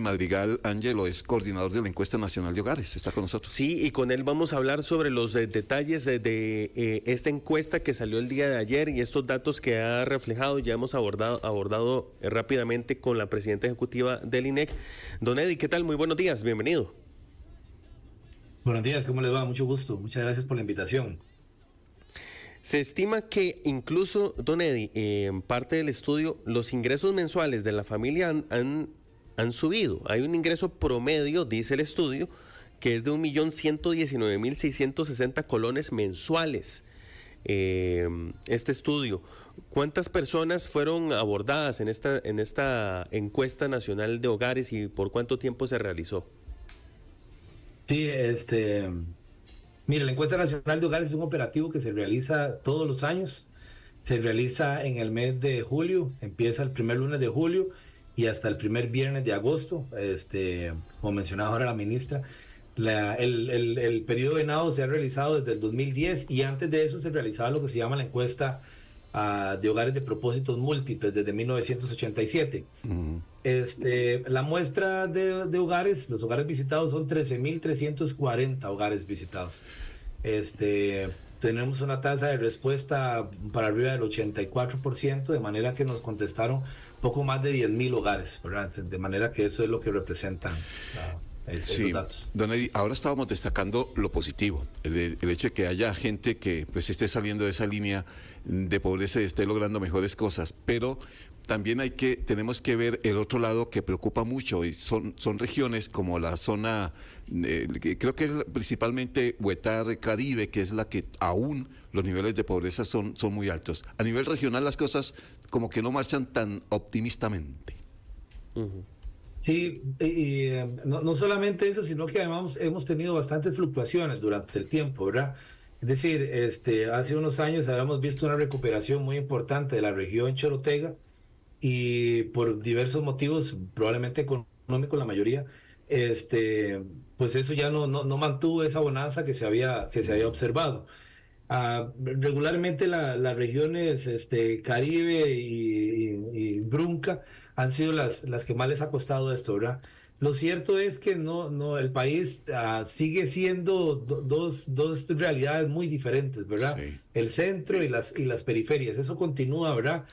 Madrigal Ángelo es coordinador de la Encuesta Nacional de Hogares, está con nosotros. Sí, y con él vamos a hablar sobre los detalles de esta encuesta que salió el día de ayer y estos datos que ha reflejado. Ya hemos abordado rápidamente con la presidenta ejecutiva del INEC. Don Eddie, ¿qué tal? Muy buenos días, bienvenido. Buenos días, ¿cómo les va? Mucho gusto, muchas gracias por la invitación. Se estima que incluso, don Eddie, en parte del estudio, los ingresos mensuales de la familia han subido. Hay un ingreso promedio, dice el estudio, que es de 1.119.660 colones mensuales. Este estudio, ¿cuántas personas fueron abordadas en esta encuesta nacional de hogares y por cuánto tiempo se realizó? Sí, mire, la encuesta nacional de hogares es un operativo que se realiza todos los años. Se realiza en el mes de julio, empieza el primer lunes de julio y hasta el primer viernes de agosto. Como mencionaba ahora la ministra, el periodo de venado se ha realizado desde el 2010 y antes de eso se realizaba lo que se llama la encuesta de hogares de propósitos múltiples desde 1987. La muestra de hogares, los hogares visitados son 13.340 hogares visitados. Tenemos una tasa de respuesta para arriba del 84%, de manera que nos contestaron poco más de 10.000 hogares, ¿verdad? De manera que eso es lo que representan esos datos. Don Eddie, ahora estábamos destacando lo positivo, el hecho de que haya gente que pues esté saliendo de esa línea de pobreza y esté logrando mejores cosas, pero también tenemos que ver el otro lado que preocupa mucho, y son regiones como la zona, creo que es principalmente Huetar, Caribe, que es la que aún los niveles de pobreza son muy altos. A nivel regional las cosas como que no marchan tan optimistamente. Sí, y no solamente eso, sino que además hemos tenido bastantes fluctuaciones durante el tiempo, ¿verdad? Es decir, hace unos años habíamos visto una recuperación muy importante de la región Chorotega y por diversos motivos, probablemente económicos la mayoría, pues eso ya no mantuvo esa bonanza que se había observado. Regularmente las regiones Caribe y Brunca han sido las que más les ha costado esto, ¿verdad? Lo cierto es que el país sigue siendo dos realidades muy diferentes, ¿verdad? Sí. El centro y las periferias, eso continúa, ¿verdad?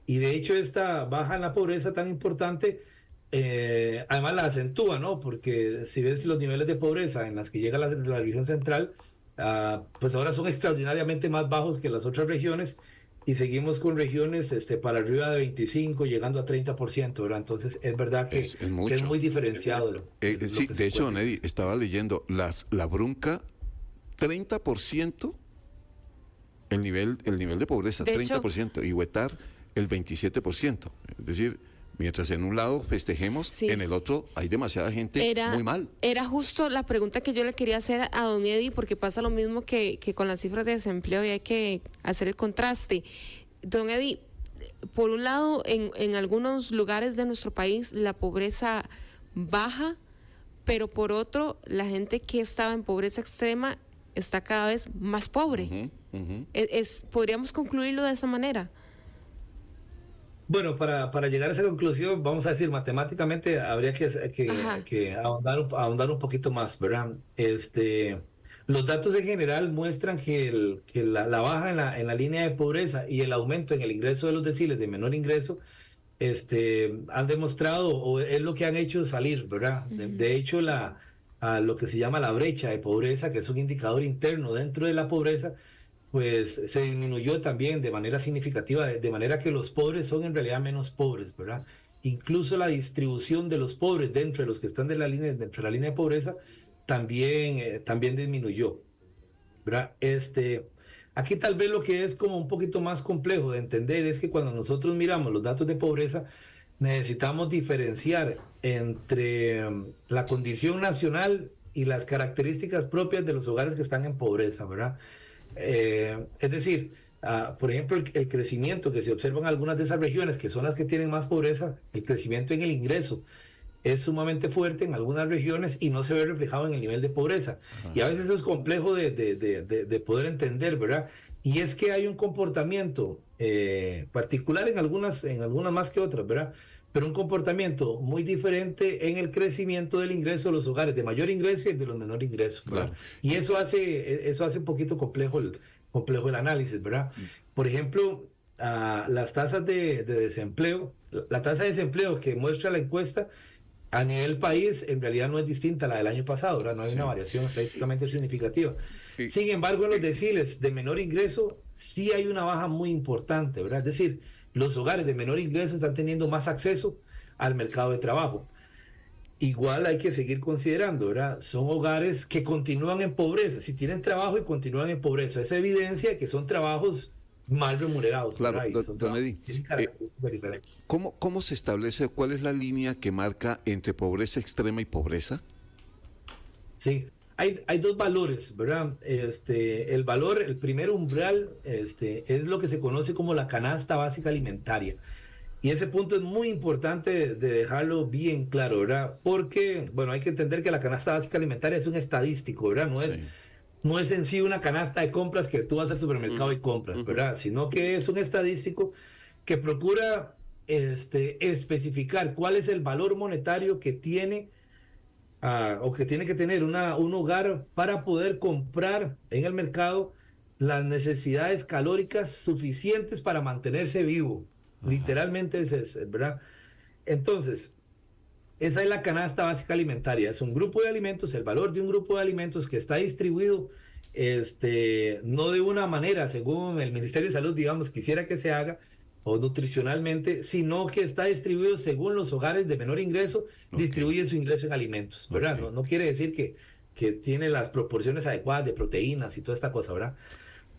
Y de hecho esta baja en la pobreza tan importante, además la acentúa, ¿no? Porque si ves los niveles de pobreza en las que llega la región central, pues ahora son extraordinariamente más bajos que las otras regiones y seguimos con regiones para arriba de 25, llegando a 30%, ¿verdad? Entonces es verdad que es muy diferenciado. Sí, de hecho, don Eddie, estaba leyendo, la Brunca, 30% el nivel de pobreza, de 30%, y Huetar el 27%. Es decir, mientras en un lado festejemos, sí, en el otro hay demasiada gente muy mal. Era justo la pregunta que yo le quería hacer a don Eddie, porque pasa lo mismo que con las cifras de desempleo y hay que hacer el contraste. Don Eddie, por un lado, en algunos lugares de nuestro país la pobreza baja, pero por otro, la gente que estaba en pobreza extrema está cada vez más pobre. ¿Podríamos concluirlo de esa manera? Bueno, para llegar a esa conclusión, vamos a decir, matemáticamente habría que ahondar un poquito más, ¿verdad? Los datos en general muestran que la baja en la línea de pobreza y el aumento en el ingreso de los deciles de menor ingreso han demostrado, o es lo que han hecho salir, ¿verdad? De hecho, lo que se llama la brecha de pobreza, que es un indicador interno dentro de la pobreza, pues se disminuyó también de manera significativa, de manera que los pobres son en realidad menos pobres, ¿verdad? Incluso la distribución de los pobres dentro de los que están dentro de la línea de pobreza también disminuyó, ¿verdad? Aquí tal vez lo que es como un poquito más complejo de entender es que cuando nosotros miramos los datos de pobreza, necesitamos diferenciar entre la condición nacional y las características propias de los hogares que están en pobreza, ¿verdad? Es decir, por ejemplo, el crecimiento que se observa en algunas de esas regiones, que son las que tienen más pobreza, el crecimiento en el ingreso es sumamente fuerte en algunas regiones y no se ve reflejado en el nivel de pobreza. Y a veces eso es complejo de poder entender, ¿verdad? Y es que hay un comportamiento particular en algunas más que otras, ¿verdad? pero un comportamiento muy diferente en el crecimiento del ingreso de los hogares de mayor ingreso y el de los menor ingreso, ¿verdad? Claro. Y eso hace un poquito complejo el análisis, ¿verdad? Por ejemplo, las tasas de desempleo, la tasa de desempleo que muestra la encuesta a nivel país en realidad no es distinta a la del año pasado, ¿verdad? No hay una variación estadísticamente significativa. Sin embargo, en los deciles de menor ingreso sí hay una baja muy importante, ¿verdad? Es decir, los hogares de menor ingreso están teniendo más acceso al mercado de trabajo. Igual hay que seguir considerando, ¿verdad? Son hogares que continúan en pobreza, si tienen trabajo y continúan en pobreza. Es evidencia que son trabajos mal remunerados. Claro, son don Eddie, características diferentes. ¿cómo se establece, cuál es la línea que marca entre pobreza extrema y pobreza? Sí, hay dos valores, ¿verdad? El primer umbral, es lo que se conoce como la canasta básica alimentaria. Y ese punto es muy importante de dejarlo bien claro, ¿verdad? Porque, bueno, hay que entender que la canasta básica alimentaria es un estadístico, ¿verdad? No es en sí una canasta de compras que tú vas al supermercado y compras, ¿verdad? Sino que es un estadístico que procura especificar cuál es el valor monetario que tiene o que tiene que tener un hogar para poder comprar en el mercado las necesidades calóricas suficientes para mantenerse vivo. Literalmente es, ¿verdad? Entonces, esa es la canasta básica alimentaria. Es un grupo de alimentos, el valor de un grupo de alimentos que está distribuido no de una manera, según el Ministerio de Salud, digamos, quisiera que se haga, o nutricionalmente, sino que está distribuido según los hogares de menor ingreso, distribuye su ingreso en alimentos, ¿verdad? No quiere decir que tiene las proporciones adecuadas de proteínas y toda esta cosa, ¿verdad?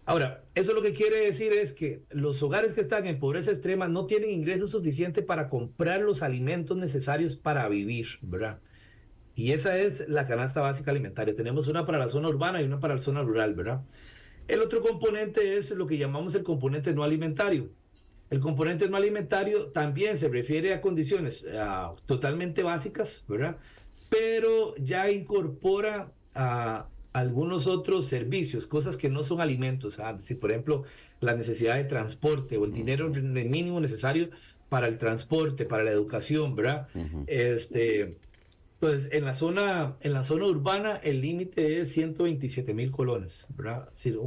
Ahora, eso lo que quiere decir es que los hogares que están en pobreza extrema no tienen ingresos suficientes para comprar los alimentos necesarios para vivir, ¿verdad? Y esa es la canasta básica alimentaria. Tenemos una para la zona urbana y una para la zona rural, ¿verdad? El otro componente es lo que llamamos el componente no alimentario. El componente no alimentario también se refiere a condiciones totalmente básicas, ¿verdad? Pero ya incorpora a algunos otros servicios, cosas que no son alimentos, es decir, por ejemplo, la necesidad de transporte o el dinero mínimo necesario para el transporte, para la educación, ¿verdad? Pues en la zona urbana el límite es 127,000 colones, ¿verdad? Es decir,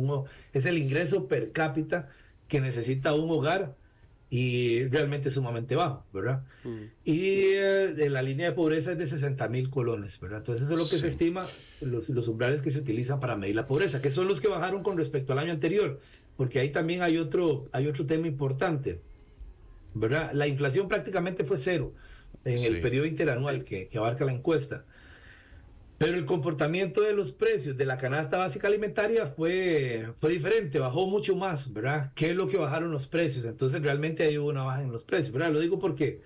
es el ingreso per cápita que necesita un hogar y realmente es sumamente bajo, ¿verdad? Y la línea de pobreza es de 60,000 colones, ¿verdad? Entonces eso es lo que se estima, los umbrales que se utilizan para medir la pobreza, que son los que bajaron con respecto al año anterior, porque ahí también hay otro tema importante, ¿verdad? La inflación prácticamente fue cero en el periodo interanual que abarca la encuesta. Pero el comportamiento de los precios de la canasta básica alimentaria fue diferente, bajó mucho más, ¿verdad? ¿Qué es lo que bajaron los precios? Entonces realmente hay una baja en los precios, ¿verdad? Lo digo porque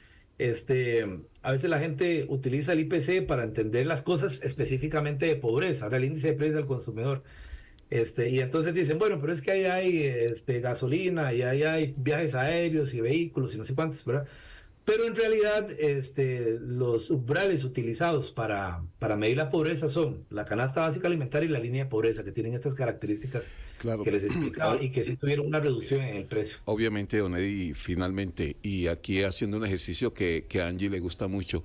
a veces la gente utiliza el IPC para entender las cosas específicamente de pobreza, ahora el índice de precios al consumidor. Y entonces dicen, bueno, pero es que ahí hay gasolina y ahí hay viajes aéreos y vehículos y no sé cuántos, ¿verdad? Pero en realidad los umbrales utilizados para medir la pobreza son la canasta básica alimentaria y la línea de pobreza, que tienen estas características que les explicaba y que sí tuvieron una reducción en el precio. Obviamente, don Eddie, finalmente, y aquí haciendo un ejercicio que a Angie le gusta mucho,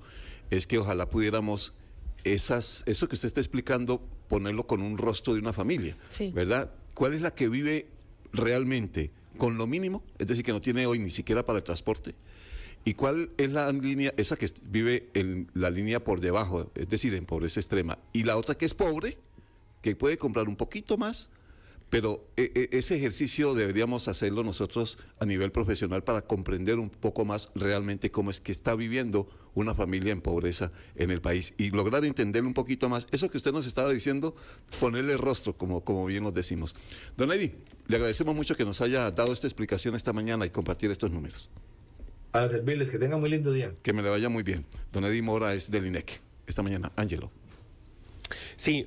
es que ojalá pudiéramos eso que usted está explicando, ponerlo con un rostro de una familia, ¿verdad? ¿Cuál es la que vive realmente con lo mínimo? Es decir, que no tiene hoy ni siquiera para el transporte. ¿Y cuál es la línea, esa que vive en la línea por debajo, es decir, en pobreza extrema? Y la otra que es pobre, que puede comprar un poquito más, pero ese ejercicio deberíamos hacerlo nosotros a nivel profesional para comprender un poco más realmente cómo es que está viviendo una familia en pobreza en el país y lograr entender un poquito más eso que usted nos estaba diciendo, ponerle rostro, como bien nos decimos. Don Eddie, le agradecemos mucho que nos haya dado esta explicación esta mañana y compartir estos números. Para servirles, que tengan muy lindo día. Que me le vaya muy bien. Don Eddie Mora es del INEC. Esta mañana, Ángelo. Sí.